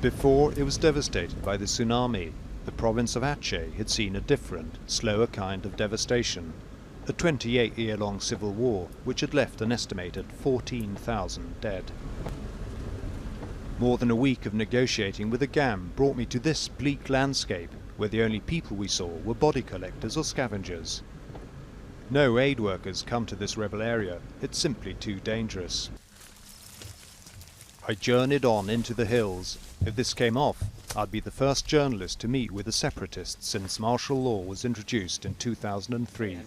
Before it was devastated by the tsunami, the province of Aceh had seen a different, slower kind of devastation. A 28-year-long civil war which had left an estimated 14,000 dead. More than a week of negotiating with the GAM brought me to this bleak landscape, where the only people we saw were body collectors or scavengers. No aid workers come to this rebel area, it's simply too dangerous. I journeyed on into the hills. If this came off, I'd be the first journalist to meet with the separatists since martial law was introduced in 2003.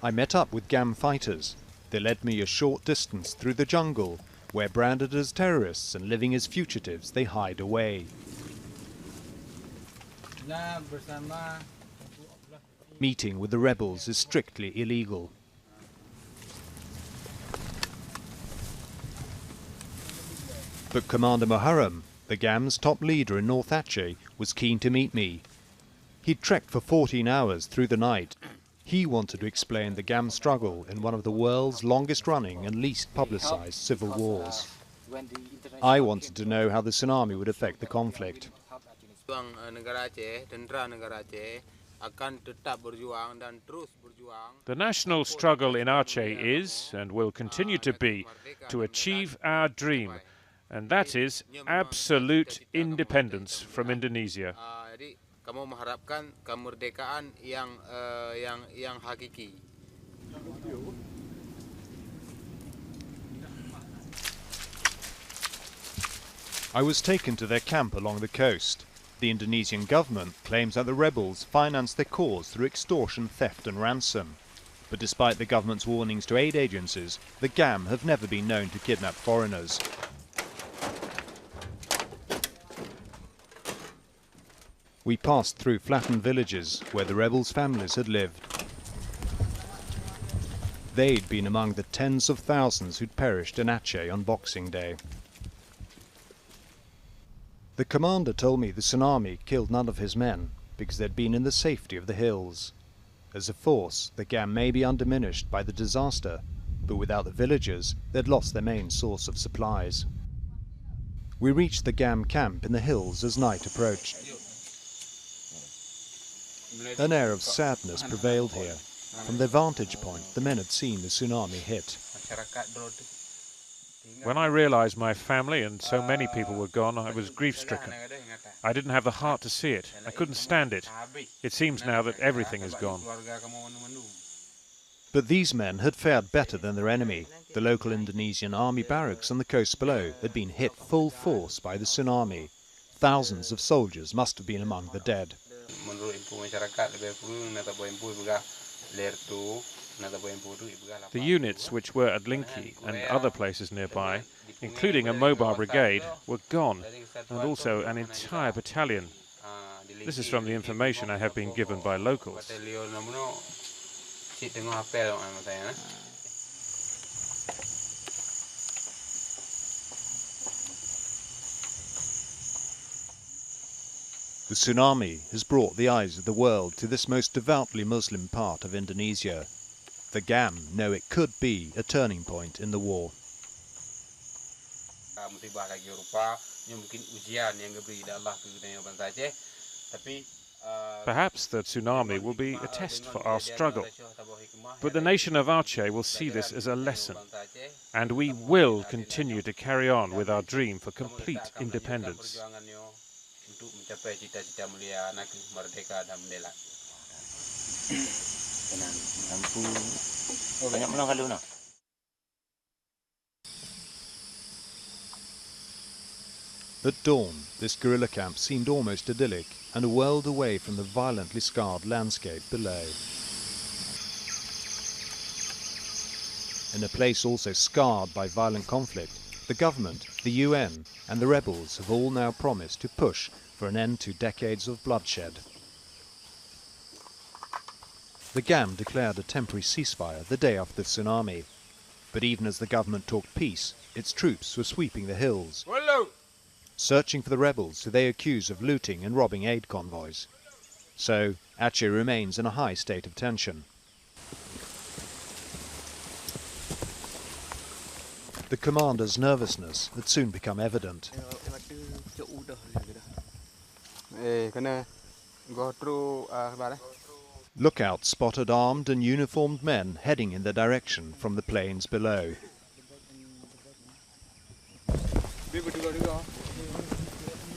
I met up with GAM fighters. They led me a short distance through the jungle, where branded as terrorists and living as fugitives they hide away. Meeting with the rebels is strictly illegal. But Commander Muharram, the GAM's top leader in North Aceh, was keen to meet me. He'd trekked for 14 hours through the night. He wanted to explain the GAM struggle in one of the world's longest-running and least publicized civil wars. I wanted to know how the tsunami would affect the conflict. The national struggle in Aceh is, and will continue to be, to achieve our dream, and that is absolute independence from Indonesia. I was taken to their camp along the coast. The Indonesian government claims that the rebels financed their cause through extortion, theft and ransom. But despite the government's warnings to aid agencies, the GAM have never been known to kidnap foreigners. We passed through flattened villages where the rebels' families had lived. They'd been among the tens of thousands who'd perished in Aceh on Boxing Day. The commander told me the tsunami killed none of his men because they'd been in the safety of the hills. As a force, the GAM may be undiminished by the disaster, but without the villagers, they'd lost their main source of supplies. We reached the GAM camp in the hills as night approached. An air of sadness prevailed here. From their vantage point, the men had seen the tsunami hit. When I realized my family and so many people were gone, I was grief-stricken. I didn't have the heart to see it. I couldn't stand it. It seems now that everything is gone. But these men had fared better than their enemy. The local Indonesian army barracks on the coast below had been hit full force by the tsunami. Thousands of soldiers must have been among the dead. The units which were at Linki and other places nearby, including a mobile brigade, were gone, and also an entire battalion. This is from the information I have been given by locals. The tsunami has brought the eyes of the world to this most devoutly Muslim part of Indonesia. The GAM know it could be a turning point in the war. Perhaps the tsunami will be a test for our struggle, but the nation of Aceh will see this as a lesson, and we will continue to carry on with our dream for complete independence. At dawn, this guerrilla camp seemed almost idyllic and a world away from the violently scarred landscape below. In a place also scarred by violent conflict, the government, the UN and the rebels have all now promised to push for an end to decades of bloodshed. The GAM declared a temporary ceasefire the day after the tsunami. But even as the government talked peace, its troops were sweeping the hills, searching for the rebels who they accuse of looting and robbing aid convoys. So Aceh remains in a high state of tension. The commander's nervousness had soon become evident. Lookouts spotted armed and uniformed men heading in the direction from the plains below.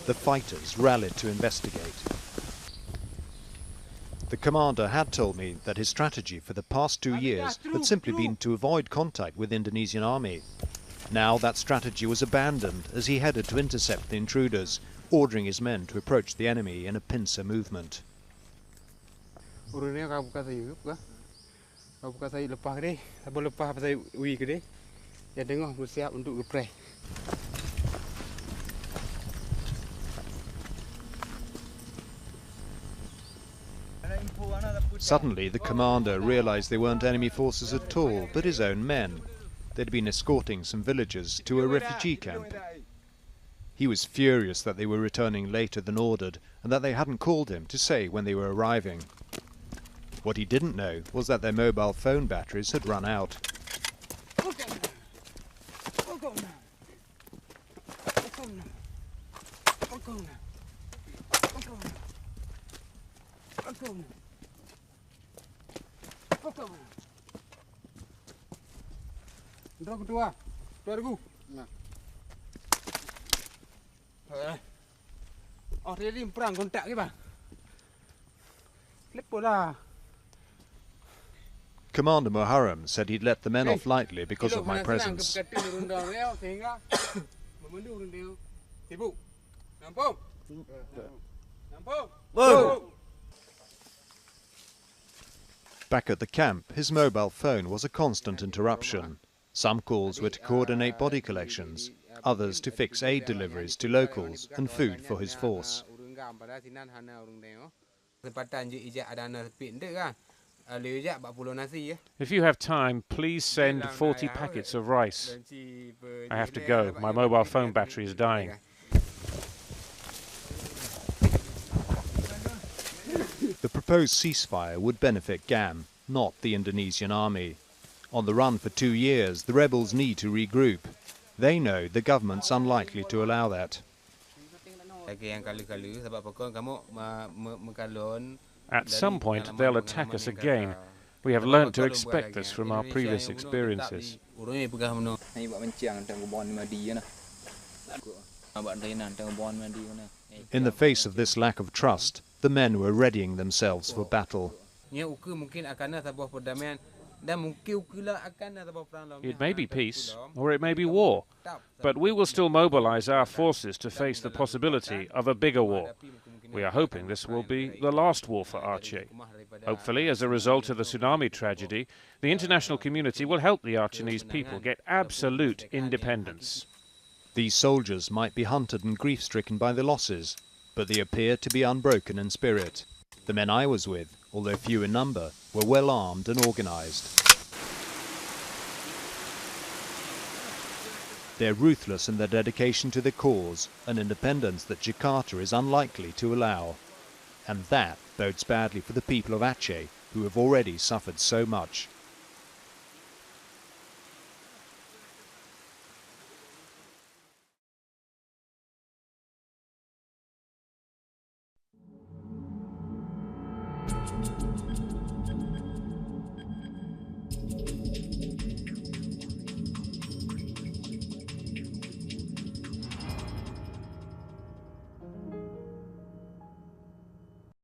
The fighters rallied to investigate. The commander had told me that his strategy for the past 2 years had simply been to avoid contact with the Indonesian army. Now that strategy was abandoned as he headed to intercept the intruders, ordering his men to approach the enemy in a pincer movement. Suddenly the commander realized they weren't enemy forces at all, but his own men. They'd been escorting some villagers to a refugee camp. He was furious that they were returning later than ordered and that they hadn't called him to say when they were arriving. What he didn't know was that their mobile phone batteries had run out. Commander Muharram said he'd let the men off lightly because of my presence. Back at the camp, his mobile phone was a constant interruption. Some calls were to coordinate body collections, others to fix aid deliveries to locals and food for his force. If you have time, please send 40 packets of rice. I have to go. My mobile phone battery is dying. The proposed ceasefire would benefit GAM, not the Indonesian army. On the run for 2 years, the rebels need to regroup. They know the government's unlikely to allow that. At some point, they'll attack us again. We have learned to expect this from our previous experiences. In the face of this lack of trust, the men were readying themselves for battle. It may be peace, or it may be war, but we will still mobilize our forces to face the possibility of a bigger war. We are hoping this will be the last war for Aceh. Hopefully, as a result of the tsunami tragedy, the international community will help the Achenese people get absolute independence. These soldiers might be hunted and grief-stricken by the losses, but they appear to be unbroken in spirit. The men I was with, although few in number, were well armed and organized. They're ruthless in their dedication to the cause, an independence that Jakarta is unlikely to allow. And that bodes badly for the people of Aceh, who have already suffered so much.